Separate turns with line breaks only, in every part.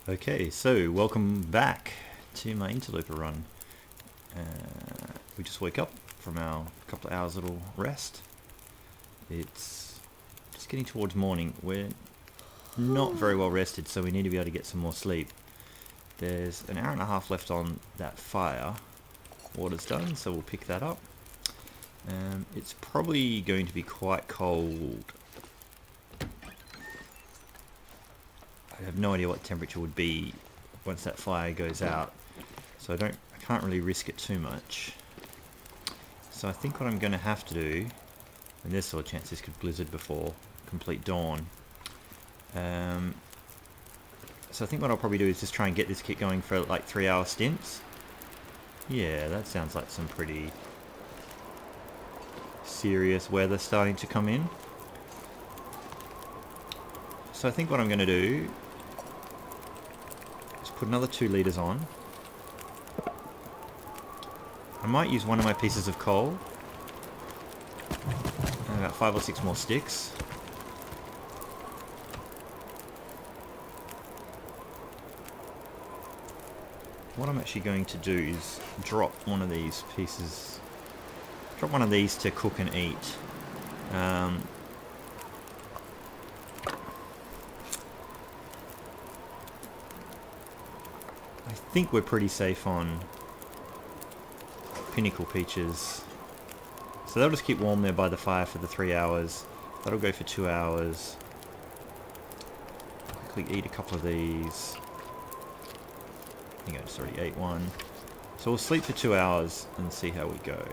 Okay, so welcome back to my Interloper run. We just woke up from our couple of hours little rest. It's just getting towards morning. We're not very well rested, so we need to be able to get some more sleep. There's an hour and a half left on that fire. Water's done, so we'll pick that up. It's probably going to be quite cold. I have no idea what the temperature would be once that fire goes out, so I can't really risk it too much. So I think what I'm going to have to do, and there's still a chance this could blizzard before complete dawn. So I think what I'll probably do is just try and get this kit going for like 3-hour stints. Yeah, that sounds like some pretty serious weather starting to come in. So I think what I'm going to do is put another 2 litres on. I might use one of my pieces of coal and about 5 or 6 more sticks. What I'm actually going to do is drop one of these pieces, drop one of these to cook and eat. I think we're pretty safe on pinnacle peaches. So they'll just keep warm there by the fire for the 3 hours. That'll go for 2 hours. Quickly eat a couple of these. I think I just already ate one. So we'll sleep for 2 hours and see how we go.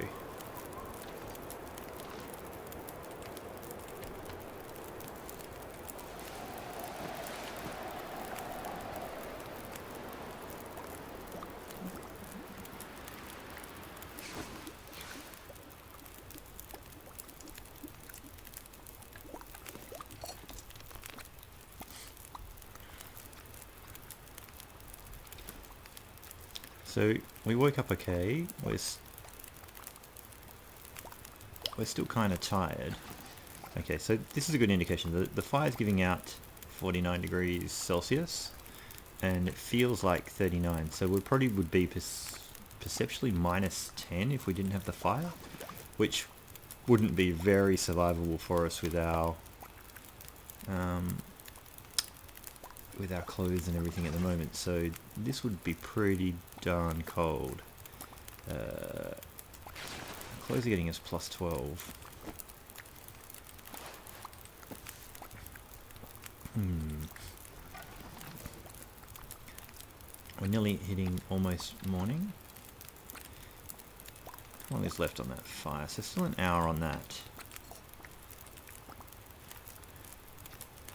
So we woke up okay. We're still kind of tired. Okay, so this is a good indication. The fire's giving out 49 degrees Celsius, and it feels like 39. So we probably would be perceptually minus 10 if we didn't have the fire, which wouldn't be very survivable for us with our clothes and everything at the moment. So this would be pretty darn cold. Clothes are getting us plus 12. We're nearly hitting almost morning. How long is left on that fire? So still an hour on that.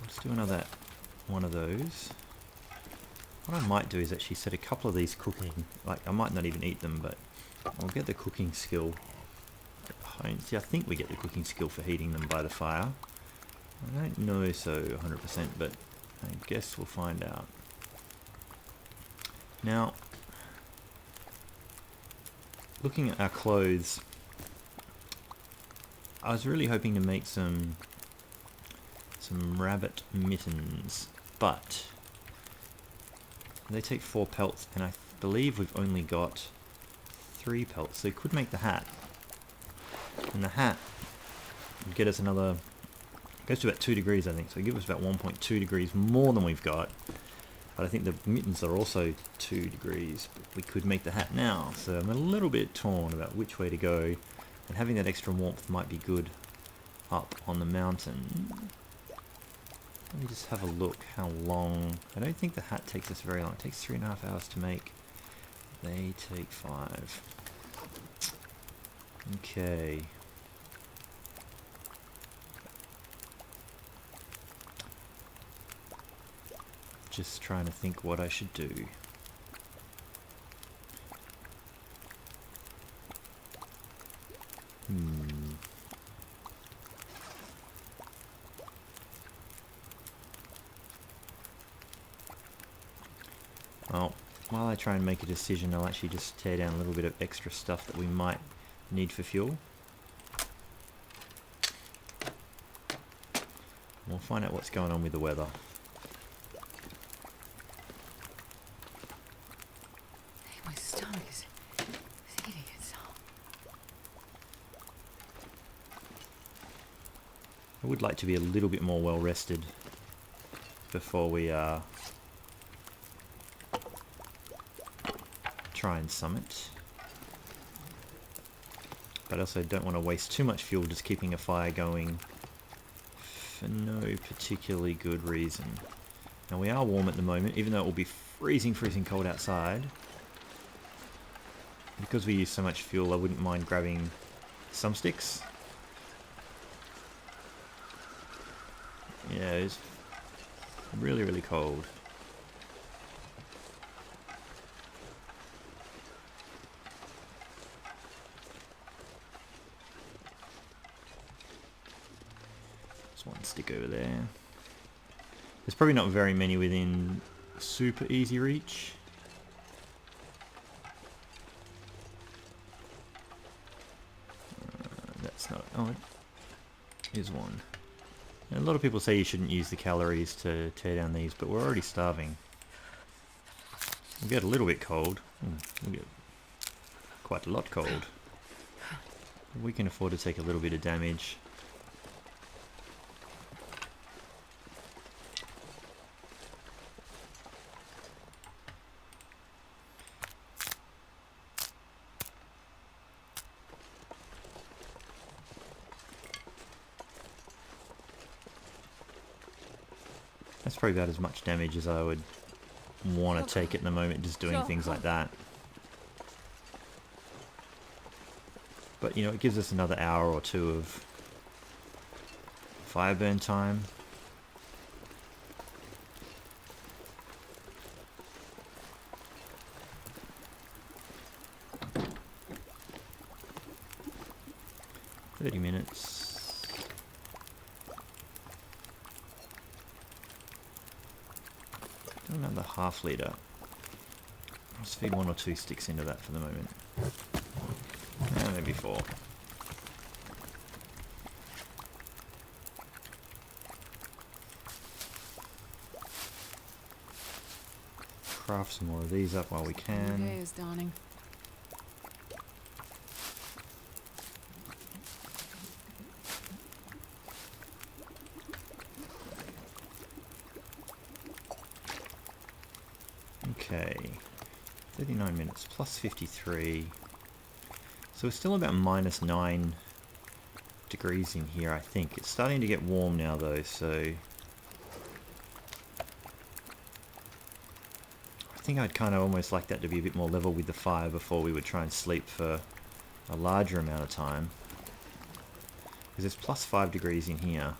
Let's do another one of those. What I might do is actually set a couple of these cooking. Like, I might not even eat them, but I'll get the cooking skill. See, I think we get the cooking skill for heating them by the fire. I don't know so 100%, but I guess we'll find out. Now, looking at our clothes, I was really hoping to make some rabbit mittens, but they take 4 pelts, and I believe we've only got 3 pelts, so we could make the hat. And the hat would get us another, goes to about 2 degrees I think, so it gives us about 1.2 degrees more than we've got. But I think the mittens are also 2 degrees, but we could make the hat now. So I'm a little bit torn about which way to go, and having that extra warmth might be good up on the mountain. Let me just have a look how long. I don't think the hat takes us very long. It takes 3.5 hours to make. They take 5. Okay. Just trying to think what I should do. Well, while I try and make a decision, I'll actually just tear down a little bit of extra stuff that we might need for fuel. We'll find out what's going on with the weather.
My stomach is eating itself.
I would like to be a little bit more well rested before we try and summit. But I also don't want to waste too much fuel just keeping a fire going for no particularly good reason. Now we are warm at the moment, even though it will be freezing cold outside. Because we use so much fuel, I wouldn't mind grabbing some sticks. Yeah, it's really cold. There's one stick over there. There's probably not very many within super easy reach. That's not... Oh, here's one. A lot of people say you shouldn't use the calories to tear down these, but we're already starving. We'll get a little bit cold. We'll get quite a lot cold. We can afford to take a little bit of damage. That's probably about as much damage as I would want to take at the moment, just doing things like that. But, you know, it gives us another hour or two of fire burn time. "30 minutes. Do another half litre. I'll just feed 1 or 2 sticks into that for the moment. Maybe 4. Craft some more of these up while we can.
The day is dawning.
Okay, 39 minutes plus 53. So we're still about -9 degrees in here, I think. It's starting to get warm now though, so I think I'd kind of almost like that to be a bit more level with the fire before we would try and sleep for a larger amount of time. Because it's +5 degrees in here.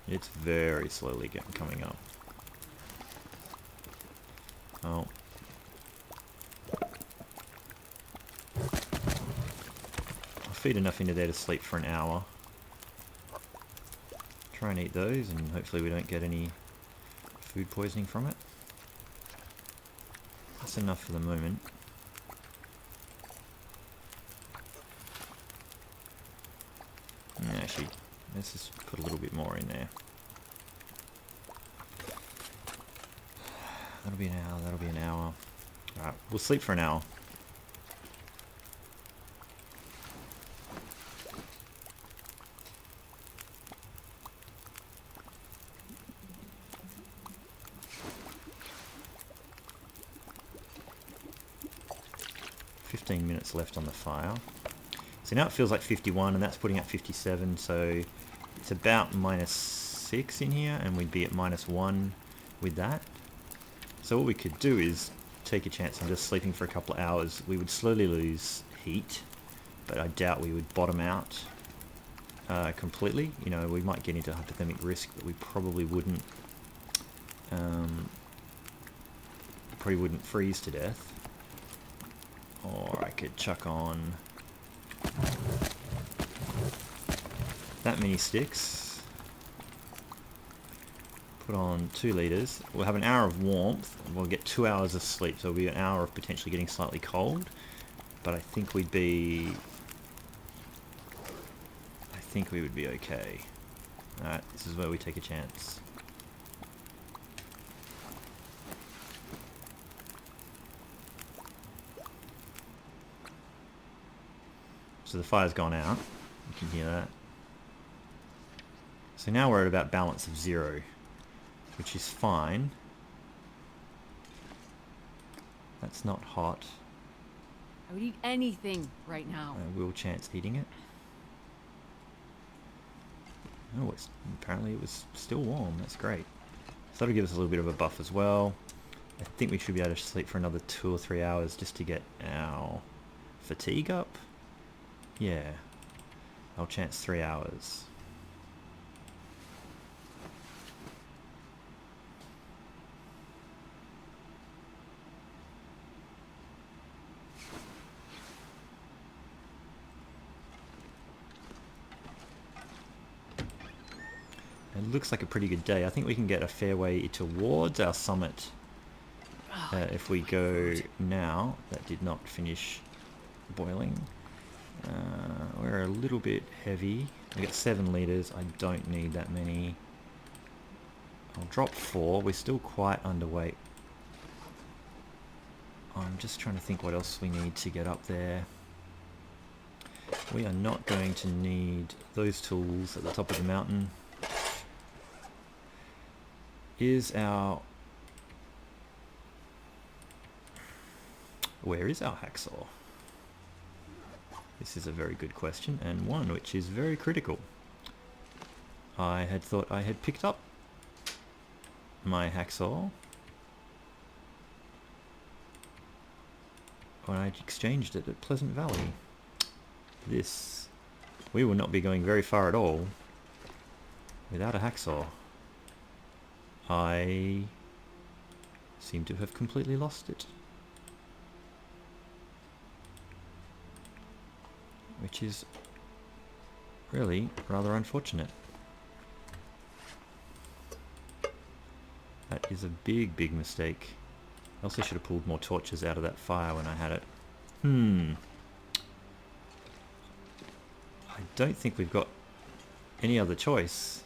It's very slowly coming up. Oh. I'll feed enough into there to sleep for an hour. Try and eat those and hopefully we don't get any food poisoning from it. That's enough for the moment. Actually, let's just put a little bit more in there. That'll be an hour, that'll be an hour. Alright, we'll sleep for an hour. Minutes left on the fire. So now it feels like 51 and that's putting up 57, so it's about -6 in here and we'd be at -1 with that. So what we could do is take a chance on just sleeping for a couple of hours. We would slowly lose heat, but I doubt we would bottom out completely. You know, we might get into hypothermic risk, but we probably wouldn't freeze to death. Or I could chuck on that many sticks, put on 2 litres. We'll have an hour of warmth, and we'll get 2 hours of sleep, so it'll be an hour of potentially getting slightly cold, but I think we would be okay. Alright, this is where we take a chance. So the fire's gone out. You can hear that. So now we're at about balance of 0, which is fine. That's not hot.
I would eat anything right now.
I will chance eating it. Oh, apparently it was still warm. That's great. So that'll give us a little bit of a buff as well. I think we should be able to sleep for another 2 or 3 hours just to get our fatigue up. Yeah. I'll chance 3 hours. It looks like a pretty good day. I think we can get a fair way towards our summit if we go now. That did not finish boiling. We're a little bit heavy. We got 7 litres. I don't need that many. I'll drop 4. We're still quite underweight. I'm just trying to think what else we need to get up there. We are not going to need those tools at the top of the mountain. Where is our hacksaw? This is a very good question, and one which is very critical. I had thought I had picked up my hacksaw when I exchanged it at Pleasant Valley. We will not be going very far at all without a hacksaw. I seem to have completely lost it. Which is really rather unfortunate. That is a big, big mistake. I also should have pulled more torches out of that fire when I had it. I don't think we've got any other choice.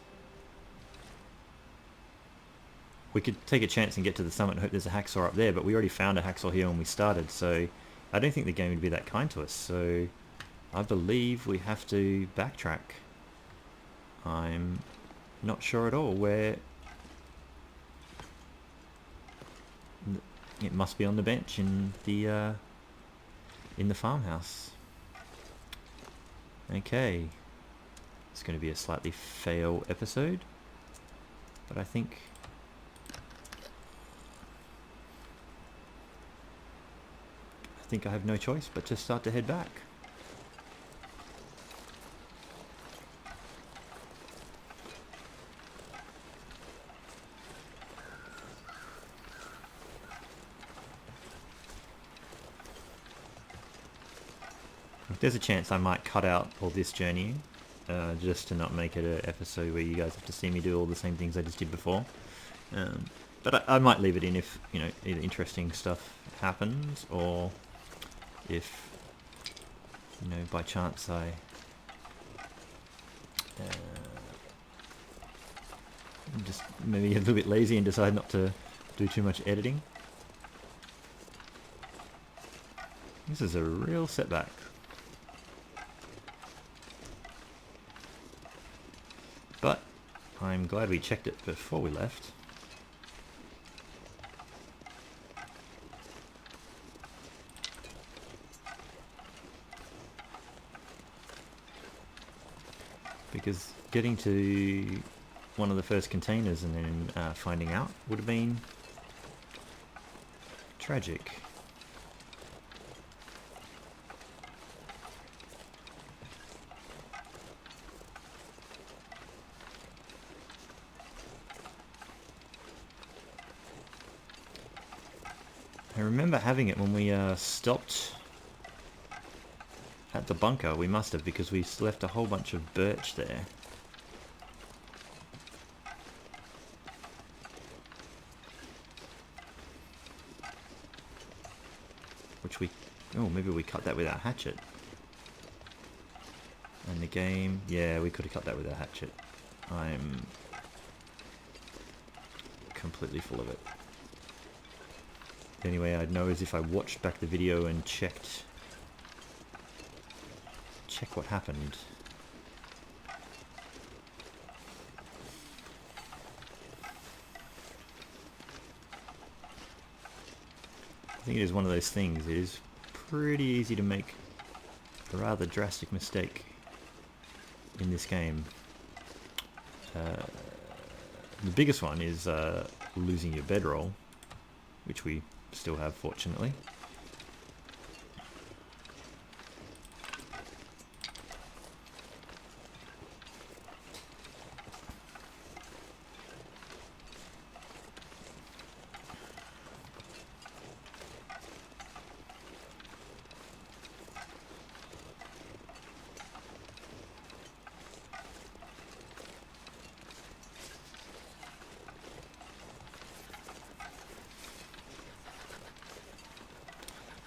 We could take a chance and get to the summit and hope there's a hacksaw up there, but we already found a hacksaw here when we started, so I don't think the game would be that kind to us, so I believe we have to backtrack. I'm not sure at all where... It must be on the bench in the farmhouse. Okay. It's going to be a slightly fail episode, but I think I have no choice but to start to head back. There's a chance I might cut out all this journeying, just to not make it an episode where you guys have to see me do all the same things I just did before. But I might leave it in if, either interesting stuff happens, or if, by chance I just maybe a little bit lazy and decide not to do too much editing. This is a real setback. But I'm glad we checked it before we left. Because getting to one of the first containers and then finding out would have been tragic. I remember having it when we stopped at the bunker. We must have, because we left a whole bunch of birch there. Which maybe we cut that with our hatchet. And the game, yeah, we could have cut that with our hatchet. I'm completely full of it. The only way I'd know is if I watched back the video and checked check what happened. I think it is one of those things. It is pretty easy to make a rather drastic mistake in this game. The biggest one is losing your bedroll, which we still have, fortunately.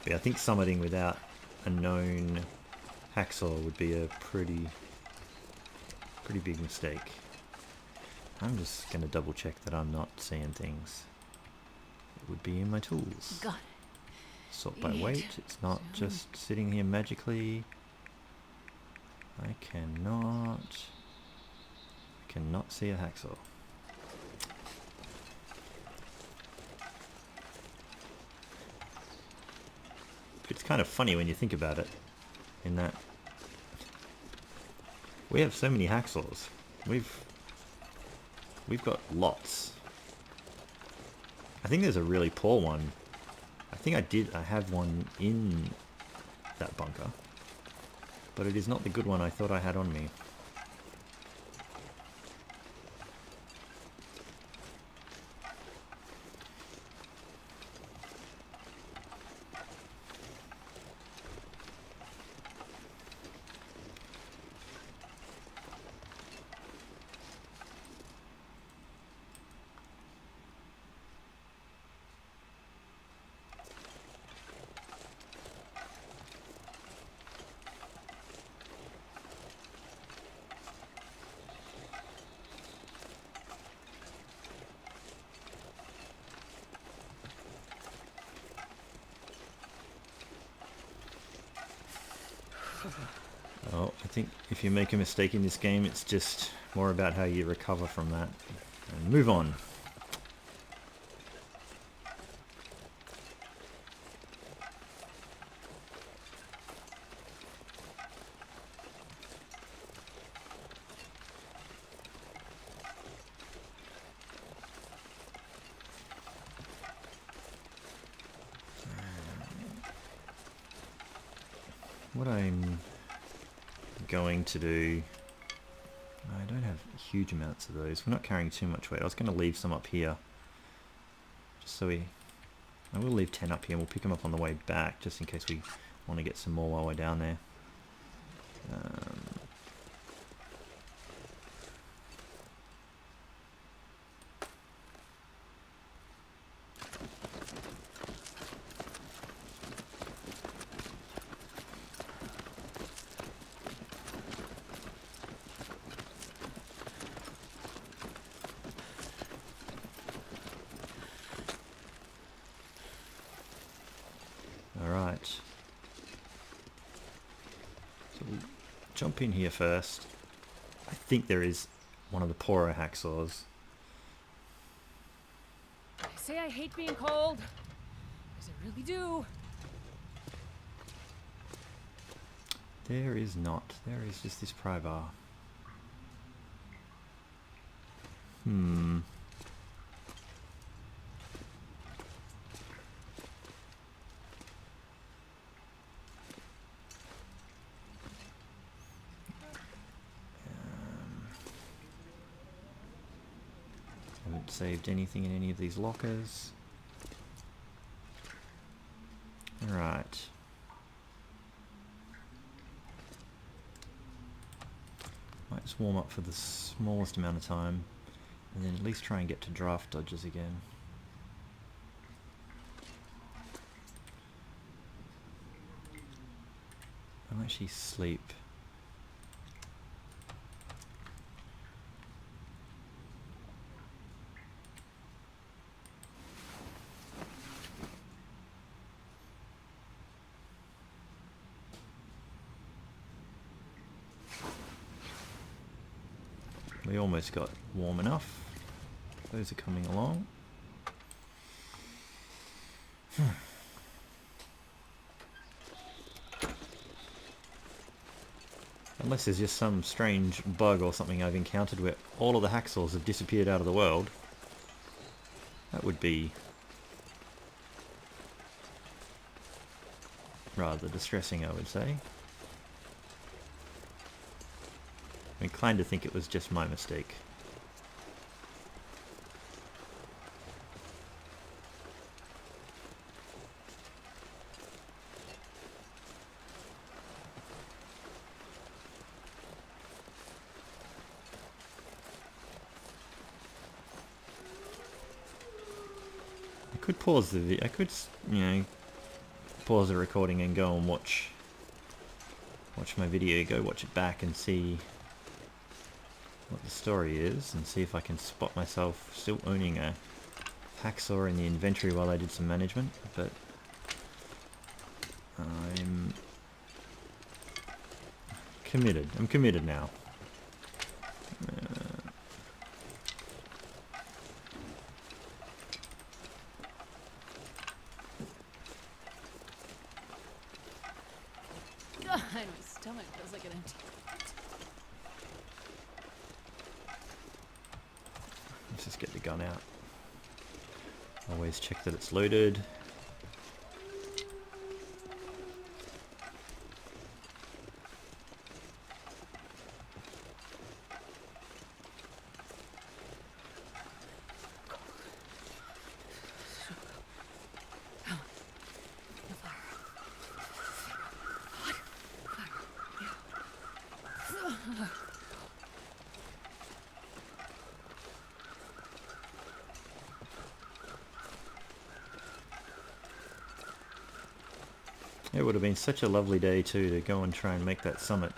Yeah, I think summiting without a known hacksaw would be a pretty big mistake. I'm just going to double check that I'm not seeing things. It would be in my tools.
Got
Sort by weight. It's not just sitting here magically. I cannot see a hacksaw. It's kind of funny when you think about it, in that we have so many hacksaws. We've got lots. I think there's a really poor one. I have one in that bunker, but it is not the good one I thought I had on me. Oh, I think if you make a mistake in this game, it's just more about how you recover from that and move on. What I'm going to do, I don't have huge amounts of those. We're not carrying too much weight. I was going to leave some up here, just so I will leave 10 up here and we'll pick them up on the way back, just in case we want to get some more while we're down there. Alright, so we'll jump in here first. I think there is one of the poorer hacksaws.
I say I hate being cold, because I really do.
There is not. There is just this pry bar. Haven't saved anything in any of these lockers. Alright. Might just warm up for the smallest amount of time, and then at least try and get to draft dodges again. I'll actually sleep. We almost got warm enough. Those are coming along. Unless there's just some strange bug or something I've encountered where all of the hacksaws have disappeared out of the world. That would be rather distressing, I would say. I'm inclined to think it was just my mistake. I could pause the video. I could, you know, pause the recording and go and watch my video, go watch it back and see what the story is, and see if I can spot myself still owning a hacksaw in the inventory while I did some management, but I'm committed. I'm committed now.
God, my stomach feels like an empty.
Let's just get the gun out. Always check that it's loaded. It would have been such a lovely day too to go and try and make that summit.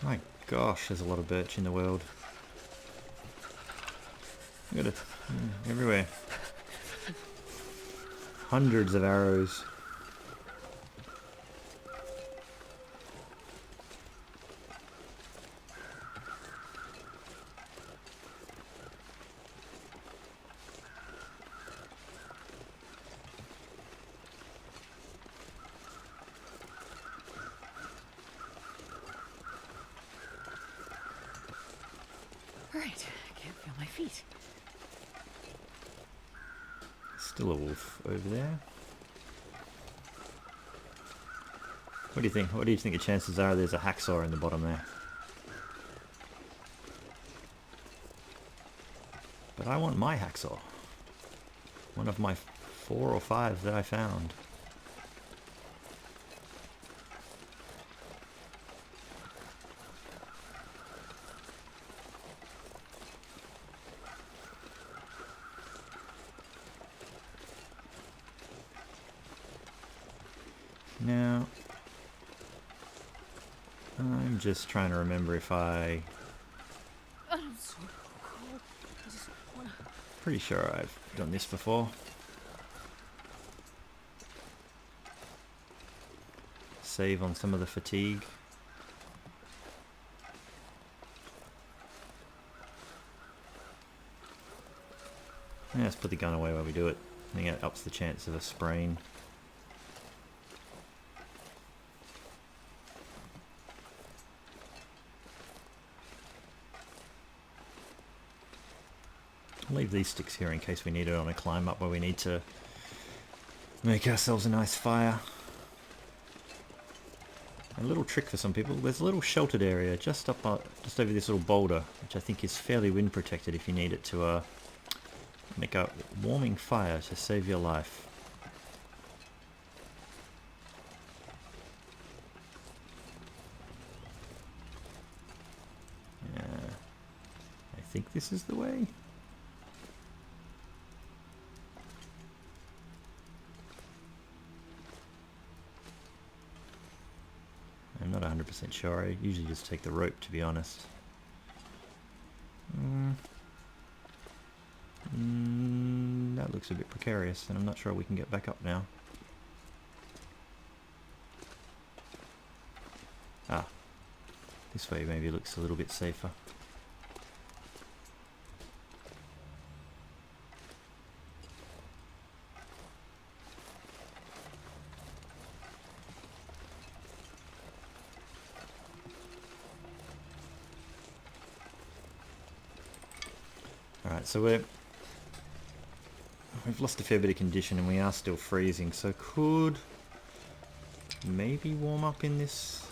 My gosh, there's a lot of birch in the world. Look at it, everywhere. Hundreds of arrows.
Alright, I can't feel my feet.
Still a wolf over there. What do you think? What do you think the chances are there's a hacksaw in the bottom there? But I want my hacksaw. One of my 4 or 5 that I found. Now, I'm just trying to remember if
I'm so cold. I just wanna...
Pretty sure I've done this before. Save on some of the fatigue. Yeah, let's put the gun away while we do it. I think it ups the chance of a sprain. I'll leave these sticks here in case we need it on a climb up where we need to make ourselves a nice fire. A little trick for some people, there's a little sheltered area just up, just over this little boulder, which I think is fairly wind protected if you need it to make a warming fire to save your life. I think this is the way. I'm not 100% sure. I usually just take the rope, to be honest. That looks a bit precarious, and I'm not sure we can get back up now. Ah, this way maybe looks a little bit safer. Alright, so we've lost a fair bit of condition and we are still freezing, so could maybe warm up in this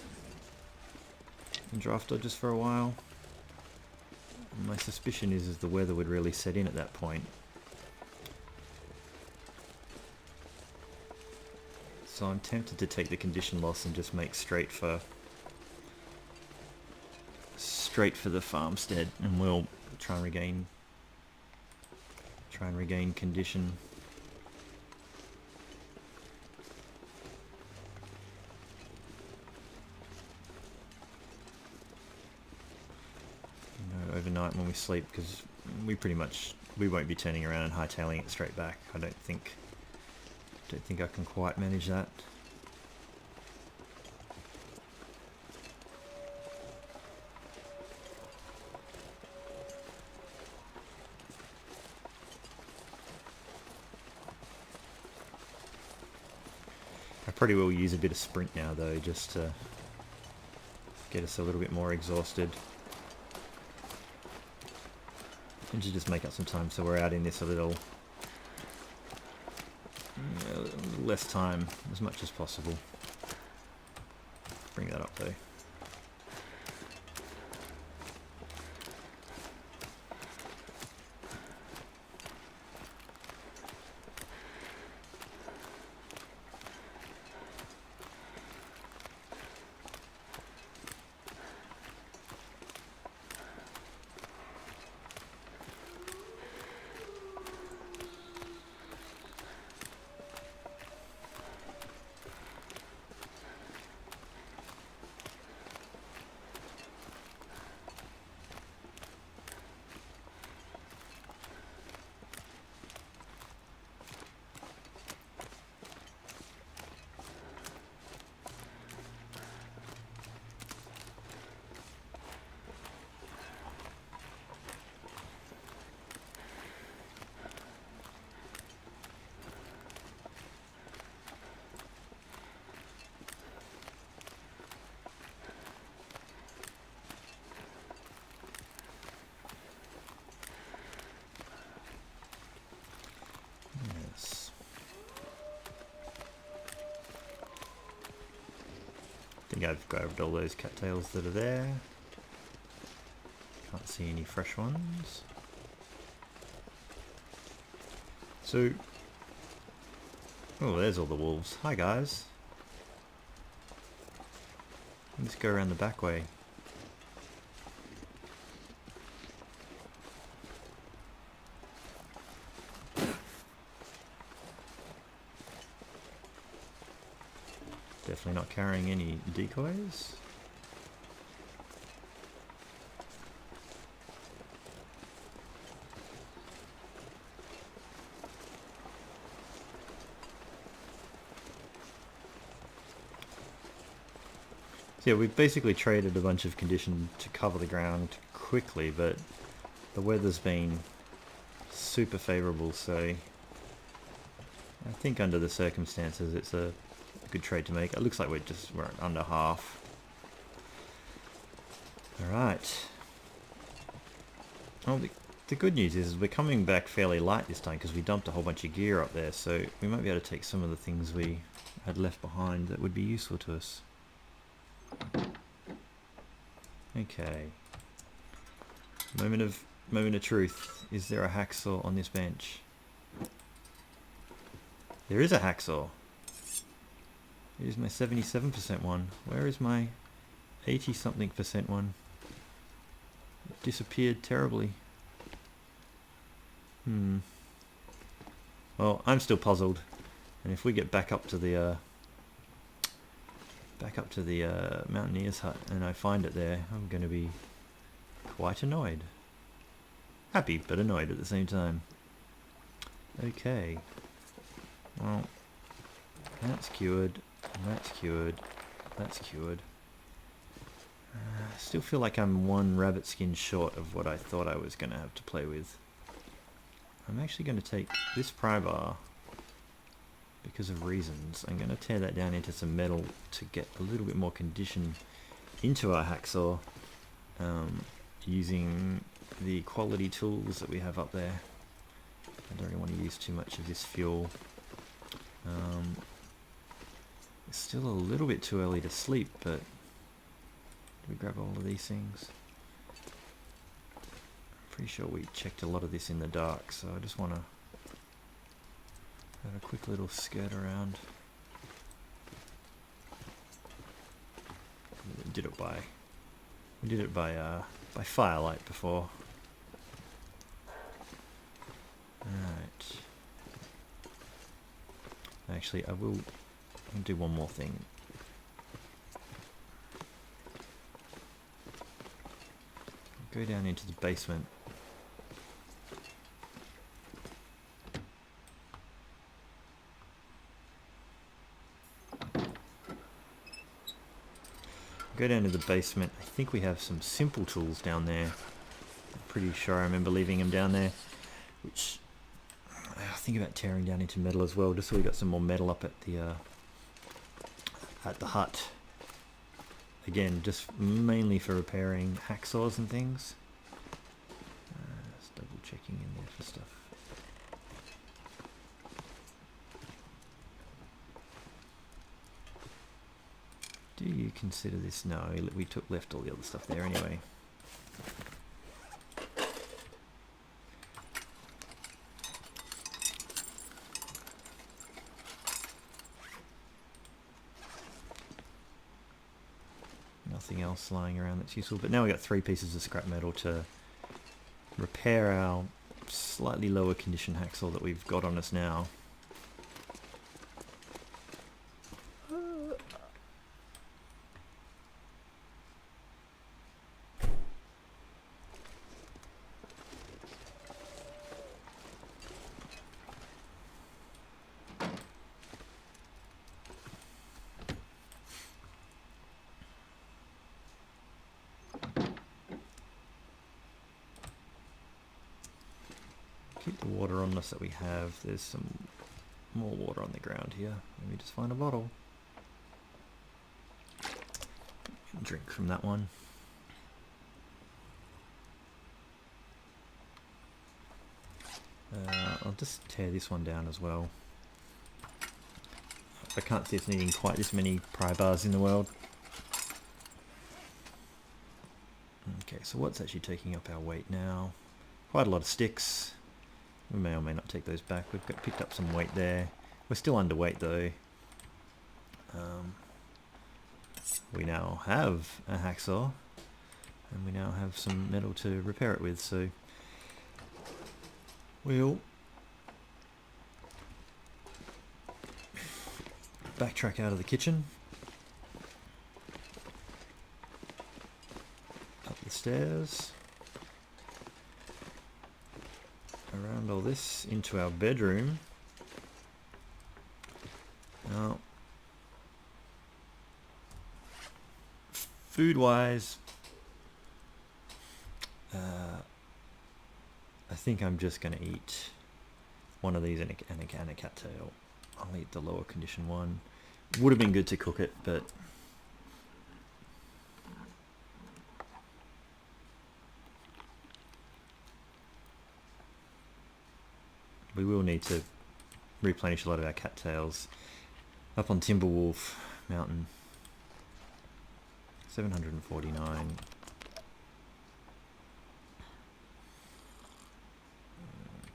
and draft dodges for a while. My suspicion is the weather would really set in at that point. So I'm tempted to take the condition loss and just make straight for the farmstead, and we'll try and regain condition. Overnight when we sleep, because we won't be turning around and hightailing it straight back. I don't think I can quite manage that. I probably will use a bit of sprint now though, just to get us a little bit more exhausted. And to just make up some time so we're out in this a little less time, as much as possible. Bring that up though. I think I've grabbed all those cattails that are there. Can't see any fresh ones. So, oh, there's all the wolves. Hi guys. Let's go around the back way. Definitely not carrying any decoys. So yeah, we've basically traded a bunch of condition to cover the ground quickly, but the weather's been super favourable, so I think under the circumstances it's a good trade to make. It looks like we're at under half. Alright. Oh, the good news is we're coming back fairly light this time because we dumped a whole bunch of gear up there, so we might be able to take some of the things we had left behind that would be useful to us. Okay. Moment of truth. Is there a hacksaw on this bench? There is a hacksaw. Here's my 77% one. Where is my 80-something% one? It disappeared terribly. Well, I'm still puzzled, and if we get back up to the mountaineer's hut and I find it there, I'm going to be quite annoyed. Happy, but annoyed at the same time. Okay. Well, that's cured. That's cured. That's cured. I still feel like I'm one rabbit skin short of what I thought I was going to have to play with. I'm actually going to take this pry bar, because of reasons. I'm going to tear that down into some metal to get a little bit more condition into our hacksaw, using the quality tools that we have up there. I don't really want to use too much of this fuel. It's still a little bit too early to sleep, but do we grab all of these things? I'm pretty sure we checked a lot of this in the dark, so I just want to have a quick little skirt around. We did it by firelight before. Alright. Actually, I'll do one more thing. Go down into the basement. Go down to the basement. I think we have some simple tools down there. I'm pretty sure I remember leaving them down there, which I think about tearing down into metal as well, just so we got some more metal up at the hut. Again, just mainly for repairing hacksaws and things. Just double checking in there for stuff. Do you consider this? No, we left all the other stuff there anyway. Nothing else lying around that's useful, but now we've got 3 pieces of scrap metal to repair our slightly lower condition hacksaw that we've got on us now. Keep the water on us that we have. There's some more water on the ground here. Let me just find a bottle. Drink from that one. I'll just tear this one down as well. I can't see it's needing quite this many pry bars in the world. Okay, so what's actually taking up our weight now? Quite a lot of sticks. We may or may not take those back. We've picked up some weight there. We're still underweight though. We now have a hacksaw, and we now have some metal to repair it with, so we'll backtrack out of the kitchen, up the stairs, around all this into our bedroom. Now, food-wise, I think I'm just going to eat one of these and a cattail. I'll eat the lower condition one. Would have been good to cook it, but we will need to replenish a lot of our cattails up on Timberwolf Mountain. 749.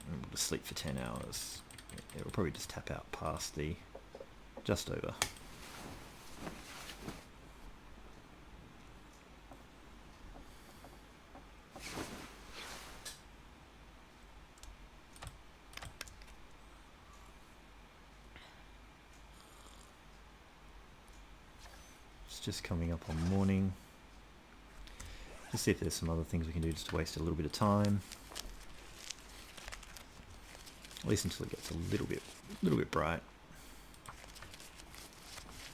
We'll sleep for 10 hours. It'll probably just tap out past the just over. It's just coming up on morning. Just see if there's some other things we can do just to waste a little bit of time. At least until it gets a little bit bright.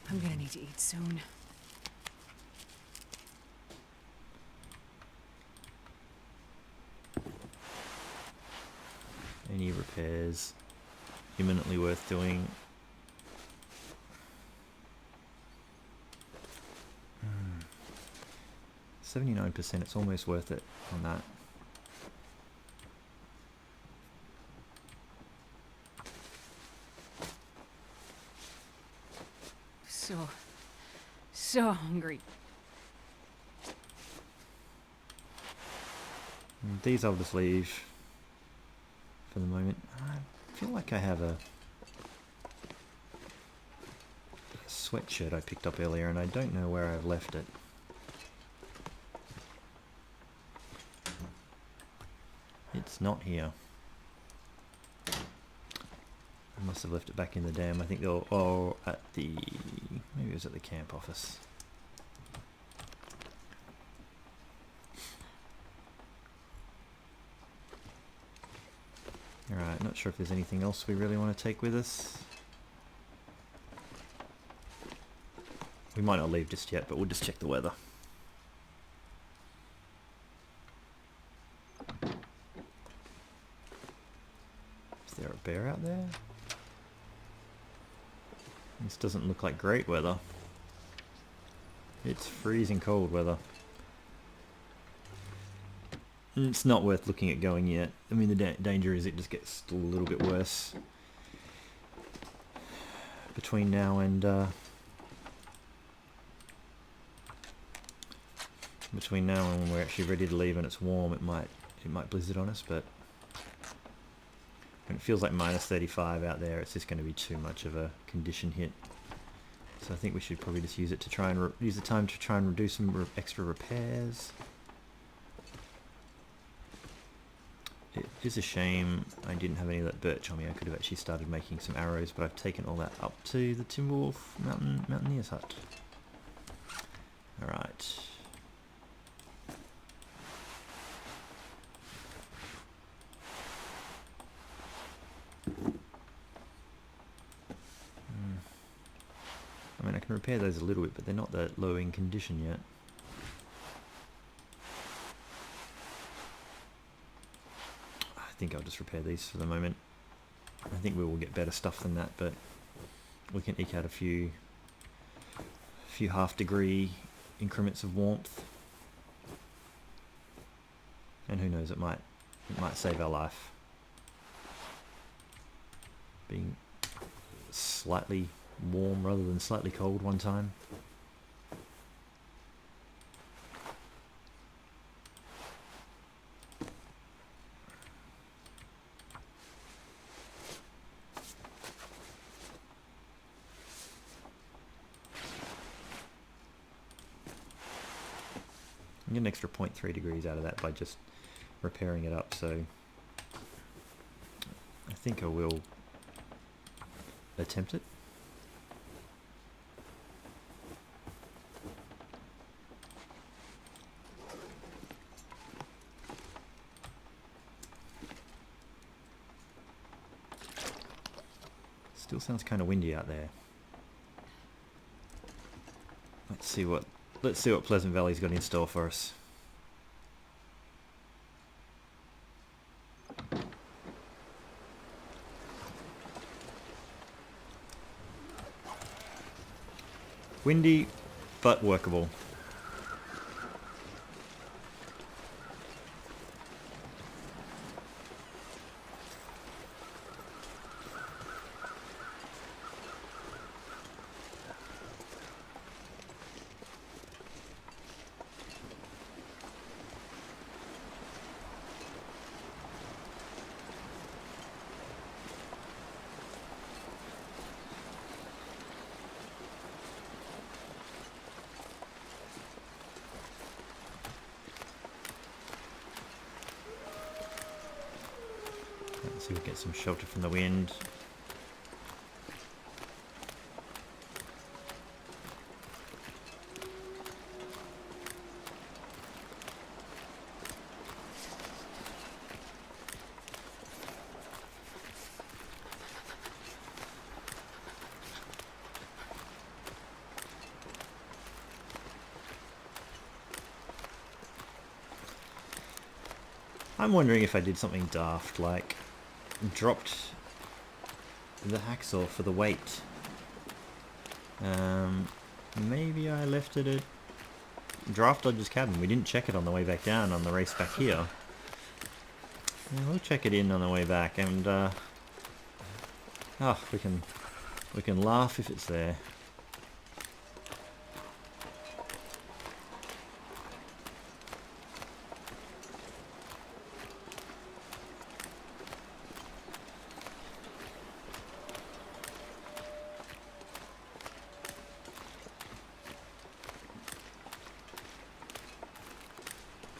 I'm gonna need to eat soon.
Any repairs imminently worth doing? 79%, it's almost worth it on that.
So hungry.
And these I'll just leave for the moment. I feel like I have a sweatshirt I picked up earlier and I don't know where I've left it. It's not here. I must have left it back in the dam. I think they'll... Oh, at the... Maybe it was at the camp office. Alright, not sure if there's anything else we really want to take with us. We might not leave just yet, but we'll just check the weather. Is there a bear out there? This doesn't look like great weather. It's freezing cold weather. It's not worth looking at going yet. I mean, the danger is it just gets a little bit worse between now and when we're actually ready to leave and it's warm. It might blizzard on us, but when it feels like minus 35 out there, it's just going to be too much of a condition hit. So I think we should probably just use it to try and use the time to try and do some extra repairs. It is a shame I didn't have any of that birch on me. I could have actually started making some arrows, but I've taken all that up to the Timberwolf Mountaineer's hut. Alright. I mean, I can repair those a little bit, but they're not that low in condition yet. I think I'll just repair these for the moment. I think we will get better stuff than that, but we can eke out a few half-degree increments of warmth. And who knows, it might save our life. Being slightly warm rather than slightly cold one time. I get an extra 0.3 degrees out of that by just repairing it up, so I think I will attempt it. Still sounds kind of windy out there. Let's see what Pleasant Valley's got in store for us. Windy, but workable. Let's see if we get some shelter from the wind. I'm wondering if I did something daft, like dropped the hacksaw for the weight. Maybe I left it at Draft Dodger's cabin. We didn't check it on the way back down on the race back here. Yeah, we'll check it in on the way back, and we can laugh if it's there.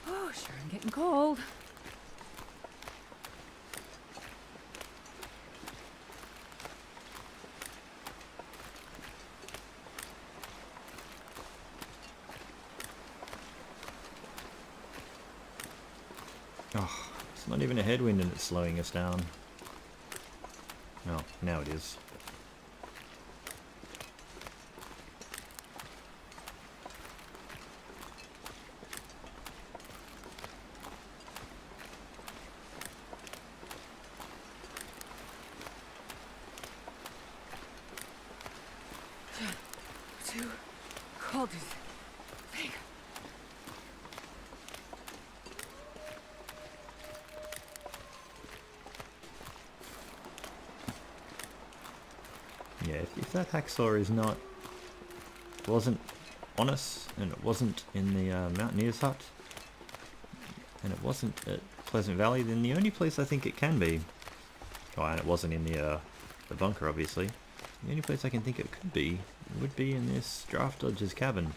Oh, sure, I'm getting cold.
Oh, it's not even a headwind and it's slowing us down. Oh, now it is.
Too cold to think.
Yeah, if that hacksaw is not... wasn't on us, and it wasn't in the Mountaineer's hut, and it wasn't at Pleasant Valley, then the only place I think it can be... Oh, and it wasn't in the bunker, obviously. The only place I can think it could be would be in this Draft Dodger's cabin.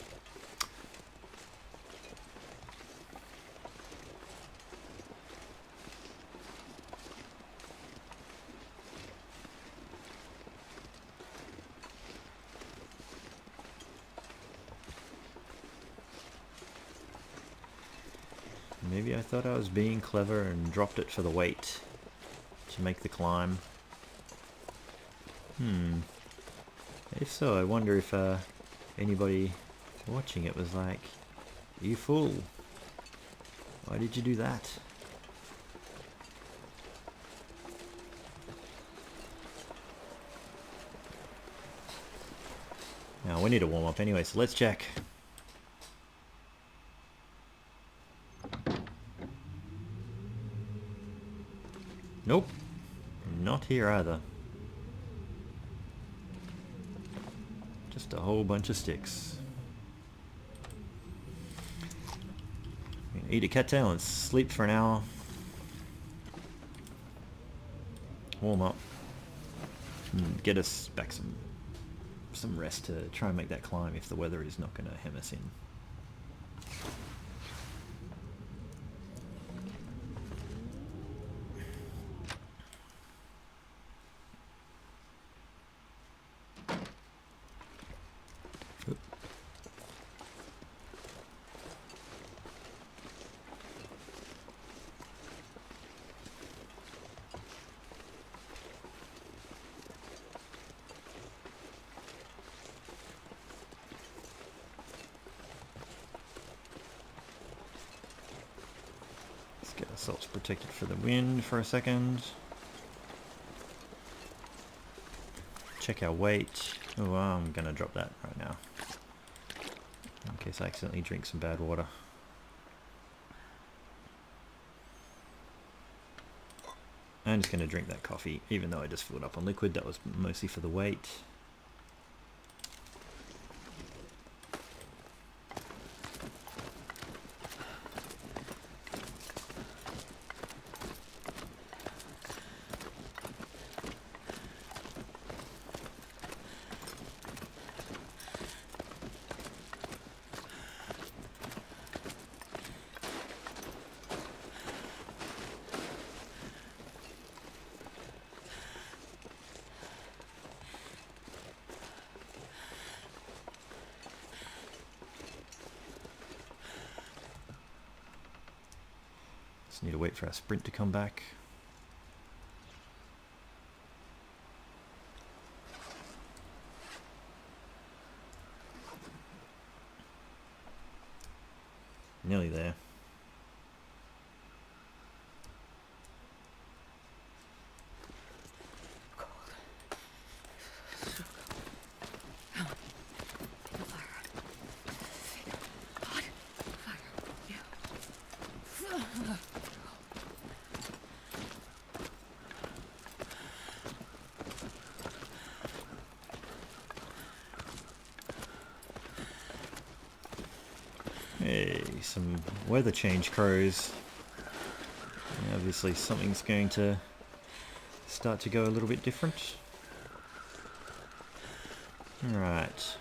Maybe I thought I was being clever and dropped it for the weight to make the climb. If so, I wonder if anybody watching it was like, "You fool! Why did you do that?" Now we need to warm up anyway, so let's check. Nope, not here either. Just a whole bunch of sticks. Eat a cattail and sleep for an hour. Warm up. And get us back some rest to try and make that climb if the weather is not going to hem us in. Get ourselves protected for the wind for a second. Check our weight. Oh, I'm gonna drop that right now, in case I accidentally drink some bad water. I'm just gonna drink that coffee, even though I just filled up on liquid. That was mostly for the weight. Just need to wait for our sprint to come back. Nearly there. Hey, some weather change crows. Yeah, obviously something's going to start to go a little bit different. Alright.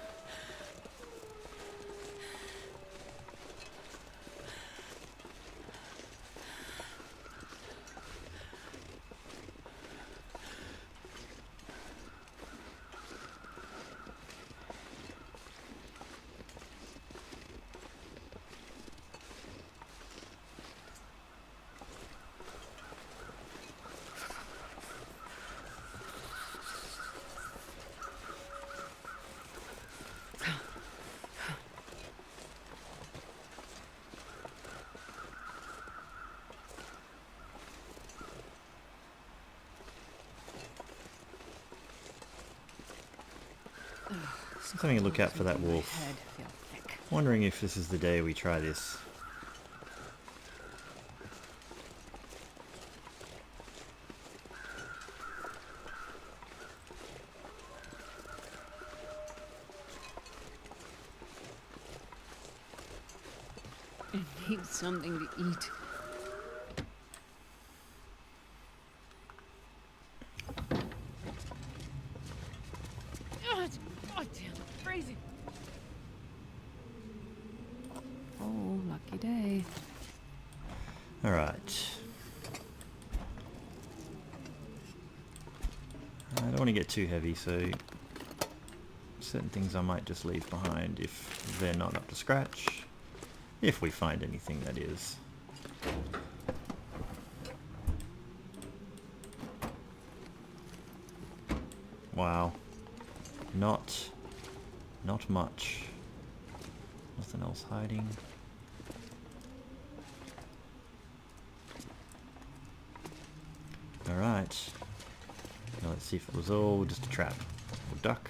Just having a look out for that wolf. Wondering if this is the day we try this.
I need something to eat. Oh, damn, crazy. Oh, lucky day.
Alright. I don't want to get too heavy, so certain things I might just leave behind if they're not up to scratch. If we find anything, that is. Wow. Not much. Nothing else hiding. Alright. Now let's see if it was all just a trap. Or duck.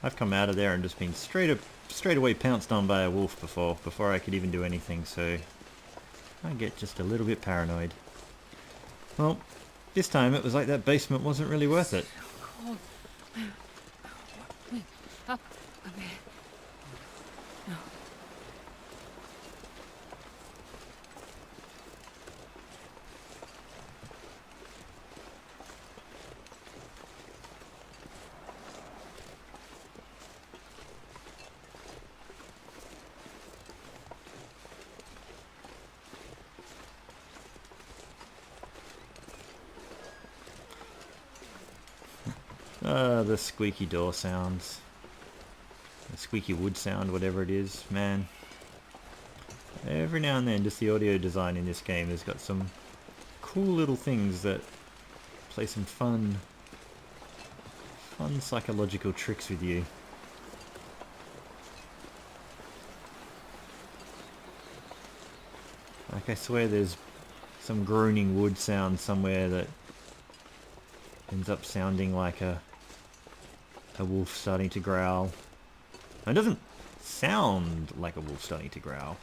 I've come out of there and just been straight away pounced on by a wolf before I could even do anything, so I get just a little bit paranoid. Well, this time it was like that basement wasn't really worth it.
Cold. Wait, up a bit. No.
The squeaky door sounds. The squeaky wood sound, whatever it is, man. Every now and then, just the audio design in this game has got some cool little things that play some fun psychological tricks with you. Like, I swear there's some groaning wood sound somewhere that ends up sounding like a wolf starting to growl. It doesn't sound like a wolf starting to growl,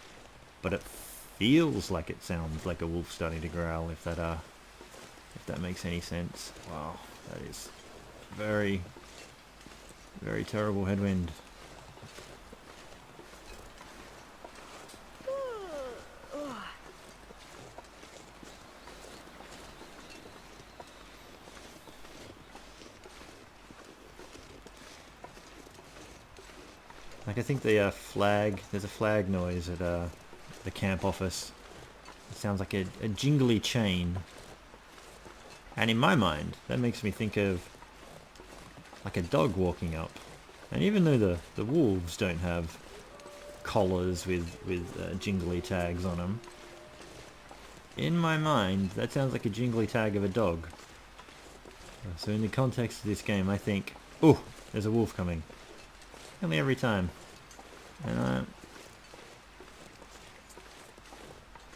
but it feels like it sounds like a wolf starting to growl, if that makes any sense. Wow, that is very, very terrible headwind. Like, I think the there's a flag noise at the camp office. It sounds like a jingly chain. And in my mind, that makes me think of like a dog walking up. And even though the wolves don't have collars with jingly tags on them, in my mind, that sounds like a jingly tag of a dog. So in the context of this game, I think, oh, there's a wolf coming. Nearly every time. And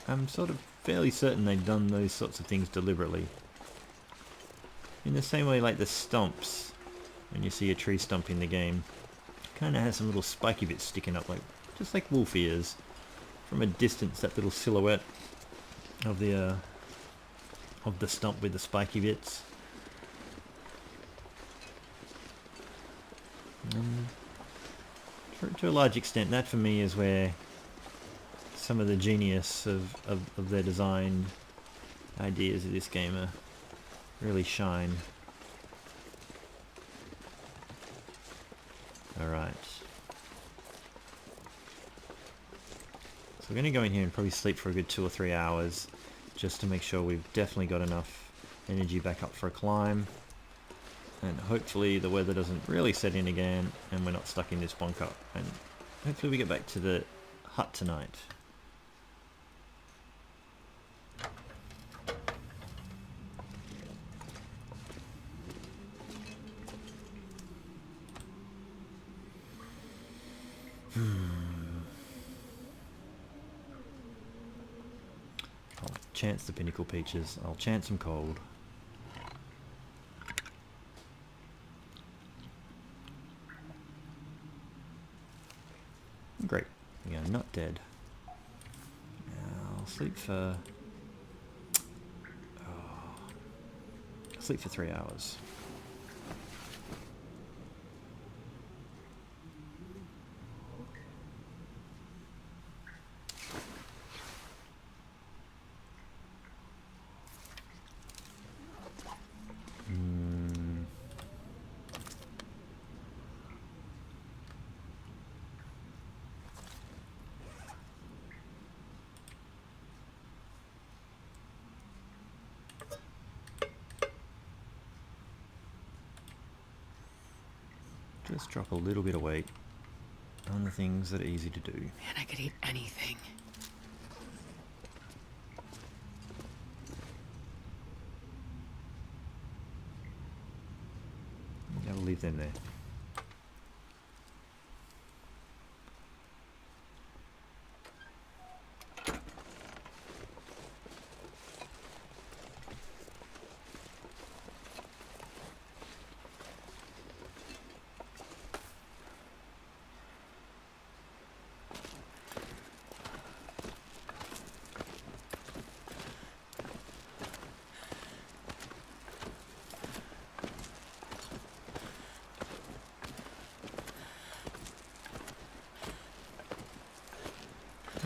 I'm sort of fairly certain they've done those sorts of things deliberately. In the same way like the stumps, when you see a tree stump in the game, kind of has some little spiky bits sticking up, just like wolf ears. from a distance, that little silhouette of the stump with the spiky bits. And to a large extent, that for me is where some of the genius of their design ideas of this game really shine. Alright. So we're going to go in here and probably sleep for a good 2 or 3 hours just to make sure we've definitely got enough energy back up for a climb. And hopefully the weather doesn't really set in again and we're not stuck in this bunker. And hopefully we get back to the hut tonight. I'll chance the pinnacle peaches. I'll chance them cold. Great. We are not dead. Now I'll sleep for... sleep for 3 hours. Just drop a little bit of weight on the things that are easy to do.
Man, I could eat anything.
Yeah, we'll leave them there.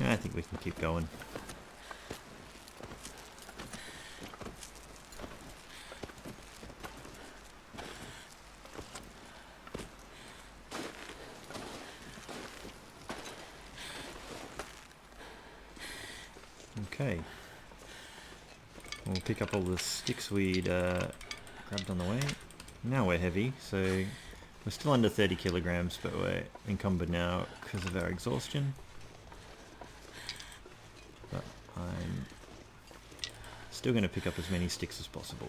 Yeah, I think we can keep going. Okay. We'll pick up all the sticks we'd grabbed on the way. Now we're heavy, so we're still under 30 kilograms, but we're encumbered now because of our exhaustion. But I'm still going to pick up as many sticks as possible.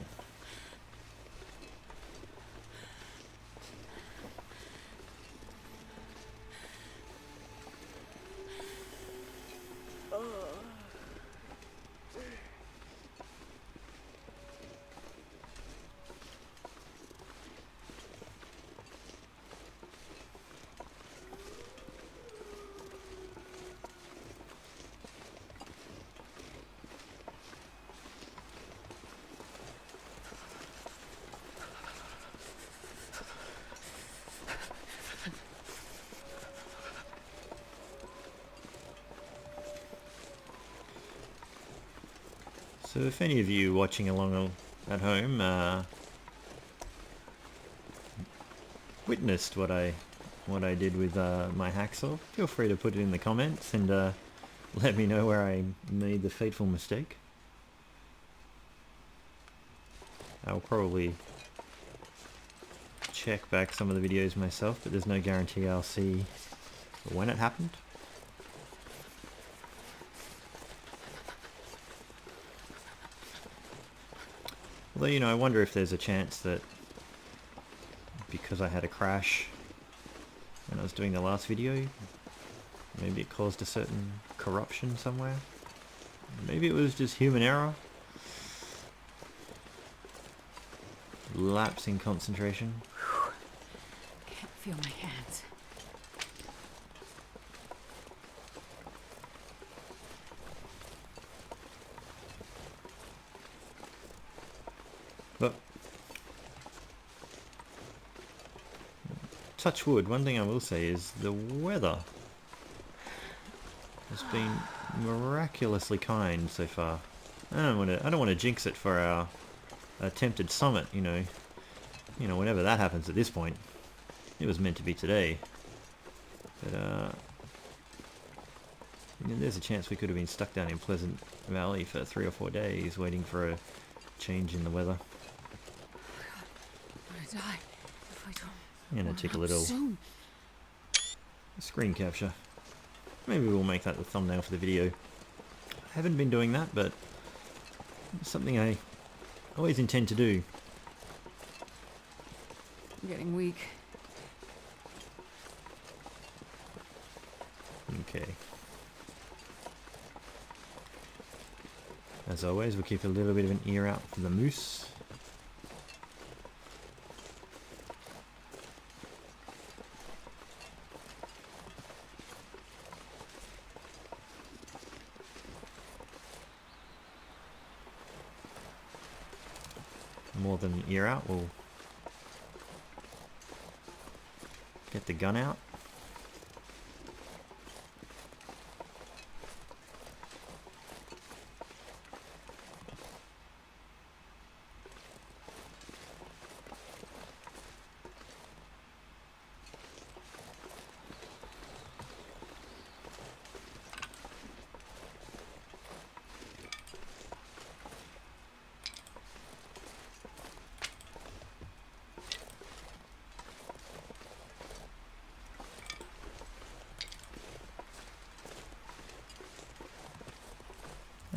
So if any of you watching along at home witnessed what I did with my hacksaw, feel free to put it in the comments and let me know where I made the fateful mistake. I'll probably check back some of the videos myself, but there's no guarantee I'll see when it happened. Although, you know, I wonder if there's a chance that because I had a crash when I was doing the last video, maybe it caused a certain corruption somewhere. Maybe it was just human error. Lapse in concentration.
Whew. Can't feel my hands.
touch wood, one thing I will say is the weather has been miraculously kind so far. I don't want to jinx it for our attempted summit, you know, whenever that happens at this point. It was meant to be today. But you know, there's a chance we could have been stuck down in Pleasant Valley for 3 or 4 days waiting for a change in the weather.
I'm gonna die if I don't.
I'm gonna take a little
Soon.
screen capture. Maybe we'll make that the thumbnail for the video. I haven't been doing that, but it's something I always intend to do.
I'm getting weak.
Okay. As always, we'll keep a little bit of an ear out for the moose. More than an ear out, we'll get the gun out.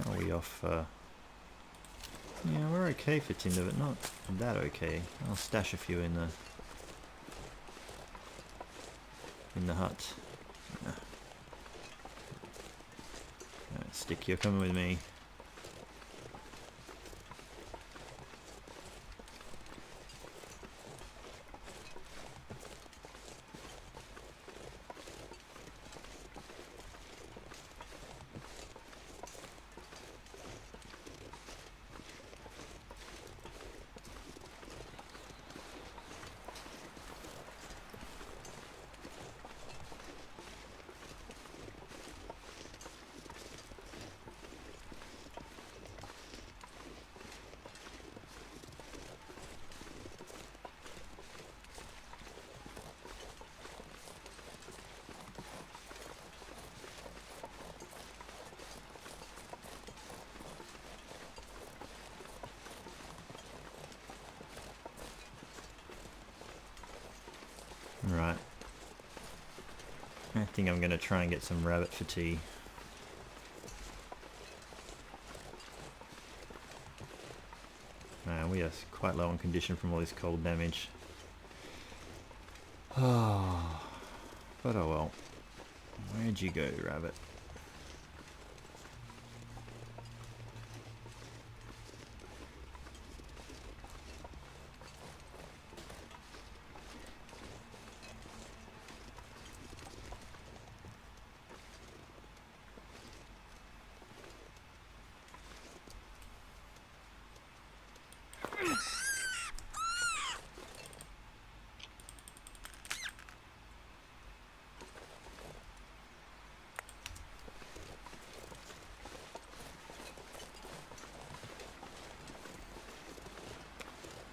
Are we off? Yeah, we're okay for tinder, but not that okay. I'll stash a few in the hut. Alright, Stick, you're coming with me. Right. I think I'm going to try and get some rabbit for tea. Man, we are quite low on condition from all this cold damage. Oh, but oh well. Where'd you go, rabbit?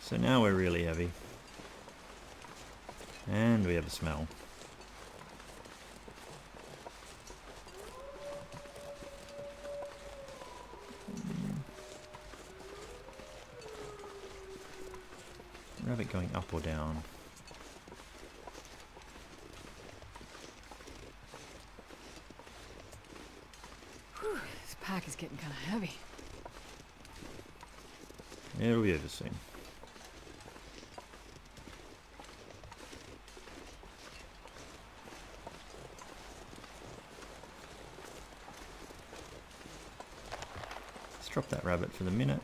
So now we're really heavy. And we have a smell. Rabbit going up or down?
Whew, this pack is getting kind of heavy.
It'll be over soon. Let's drop that rabbit for the minute.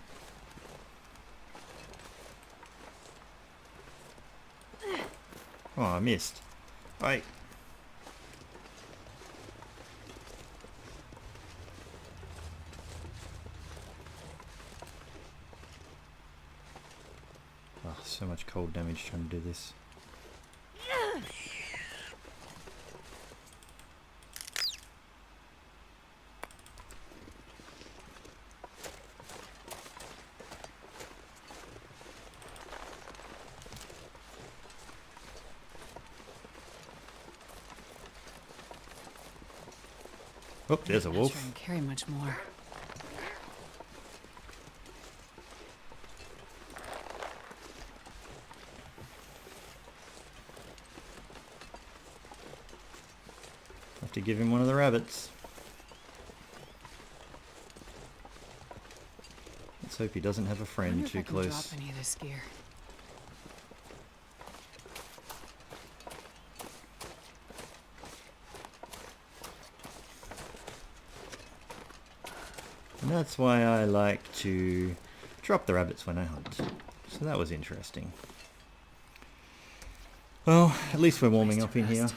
Oh, I missed. Right. Oh, so much cold damage trying to do this. Oh, there's a
I'm not
wolf.
sure I can carry much more.
Have to give him one of the rabbits. Let's hope he doesn't have a
I
friend
wonder if
too
I can
close.
drop any of this gear.
And that's why I like to drop the rabbits when I hunt. So that was interesting. Well, at least we're warming up in here.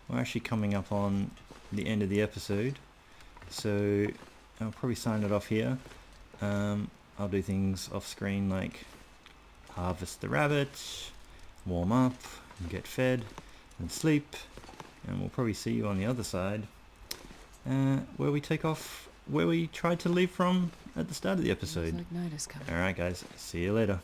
We're actually coming up on the end of the episode. So I'll probably sign it off here. I'll do things off screen like harvest the rabbits, warm up, and get fed, and sleep. And we'll probably see you on the other side. Where we take off, where we tried to leave from at the start of the episode.
Looks like night is coming.
Alright guys, see you later.